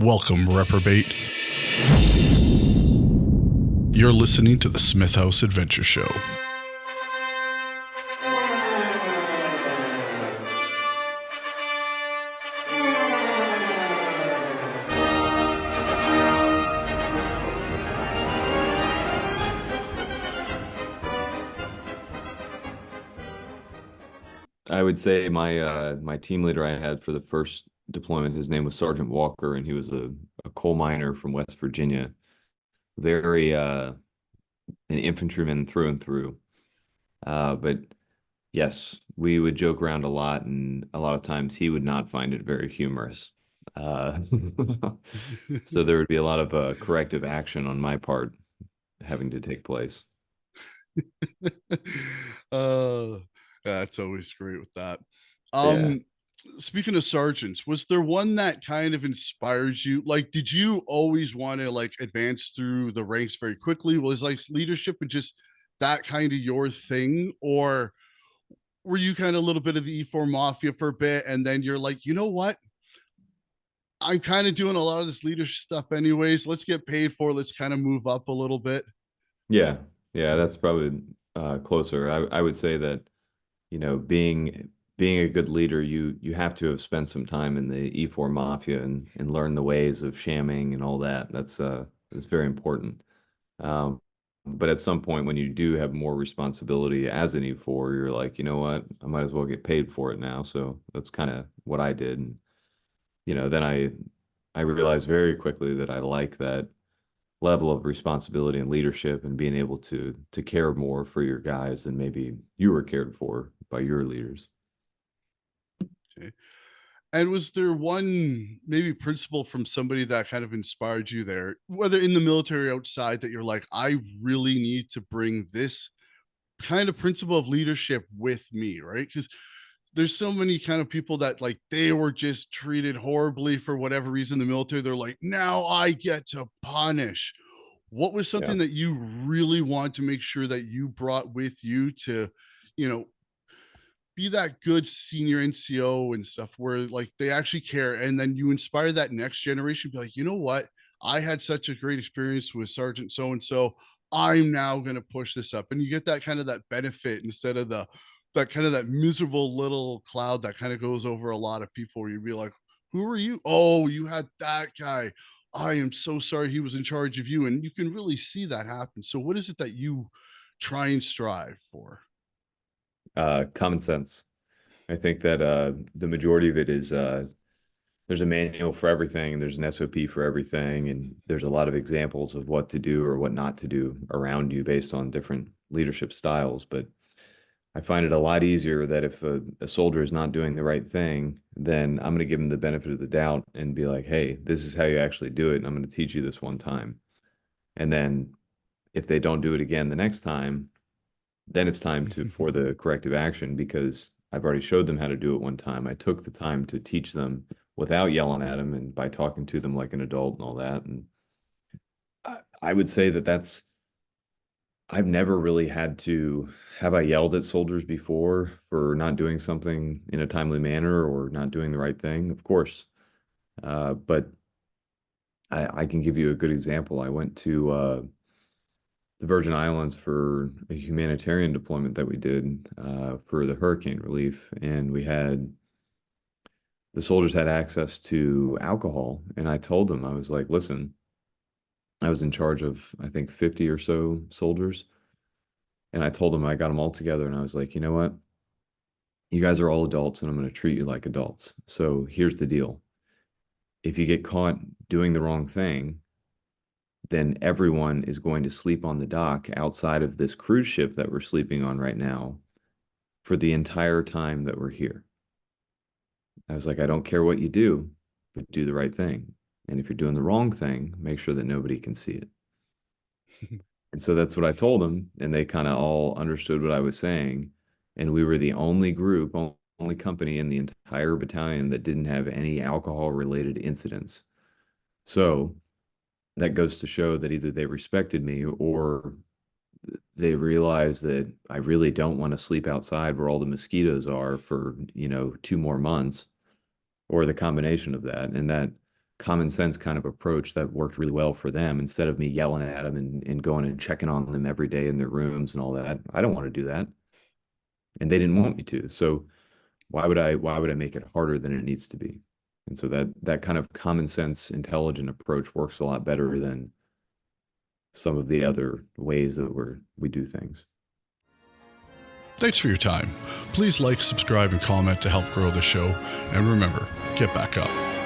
Welcome, reprobate. You're listening to the Smith House Adventure Show. I would say my team leader I had for the first deployment, his name was Sergeant Walker, and he was a coal miner from West Virginia. Very an infantryman through and through. But yes, we would joke around a lot, and a lot of times he would not find it very humorous. Uh, so there would be a lot of corrective action on my part having to take place. uh, that's always great with that. Yeah. Um, Speaking of sergeants, was there one that kind of inspires you? Like, did you always want to like advance through the ranks very quickly? Was like leadership and just that kind of your thing, or were you kind of a little bit of the E4 mafia for a bit, and then you're like, you know what? I'm kind of doing a lot of this leadership stuff anyways. Let's get paid for it. Let's kind of move up a little bit. Yeah. Yeah, that's probably closer. I would say that being a good leader, you have to have spent some time in the E4 mafia and learn the ways of shamming and all that. That's very important. Um, but at some point when you do have more responsibility as an E4, you're like, you know what, I might as well get paid for it now. So that's kind of what I did. And then I realized very quickly that I like that level of responsibility and leadership and being able to care more for your guys than maybe you were cared for by your leaders. Okay. And was there one maybe principle from somebody that kind of inspired you there, whether in the military or outside, that you're like, I really need to bring this kind of principle of leadership with me, right? Because there's so many kind of people that like they were just treated horribly for whatever reason in the military. They're like, now I get to punish. What was Yeah. something that you really want to make sure that you brought with you to, you know, be that good senior NCO and stuff where like they actually care, and then you inspire that next generation, be like, you know what, I had such a great experience with Sergeant so and so, I'm now going to push this up, and you get that kind of that benefit instead of the that kind of that miserable little cloud that kind of goes over a lot of people where you'd be like, who are you? Oh, you had that guy, I am so sorry he was in charge of you, and you can really see that happen. So what is it that you try and strive for? Common sense. I think that the majority of it is there's a manual for everything, and there's an SOP for everything, and there's a lot of examples of what to do or what not to do around you based on different leadership styles. But I find it a lot easier that if a soldier is not doing the right thing, then I'm going to give them the benefit of the doubt and be like, hey, this is how you actually do it, and I'm going to teach you this one time. And then if they don't do it again the next time, then it's time to for the corrective action because I've already showed them how to do it one time. I took the time to teach them without yelling at them and by talking to them like an adult and all that. And I would say that I've never really had to have I yelled at soldiers before for not doing something in a timely manner or not doing the right thing, of course. But I can give you a good example. I went to the Virgin Islands for a humanitarian deployment that we did for the hurricane relief, and the soldiers had access to alcohol, and I told them I was like, listen, I was in charge of I think 50 or so soldiers, and I told them I got them all together, and I was like, you know what, you guys are all adults, and I'm going to treat you like adults. So here's the deal: if you get caught doing the wrong thing, then everyone is going to sleep on the dock outside of this cruise ship that we're sleeping on right now for the entire time that we're here. I was like, I don't care what you do, but do the right thing. And if you're doing the wrong thing, make sure that nobody can see it. And so that's what I told them. And they kind of all understood what I was saying. And we were the only group, only company in the entire battalion that didn't have any alcohol related incidents. So that goes to show that either they respected me or they realized that I really don't want to sleep outside where all the mosquitoes are for, 2 more months or the combination of that. And common sense kind of approach that worked really well for them, instead of me yelling at them and going and checking on them every day in their rooms and all that. I don't want to do that. And they didn't want me to. So why would I make it harder than it needs to be? And so that kind of common sense, intelligent approach works a lot better than some of the other ways that we do things. Thanks for your time. Please like, subscribe, and comment to help grow the show. And remember, get back up.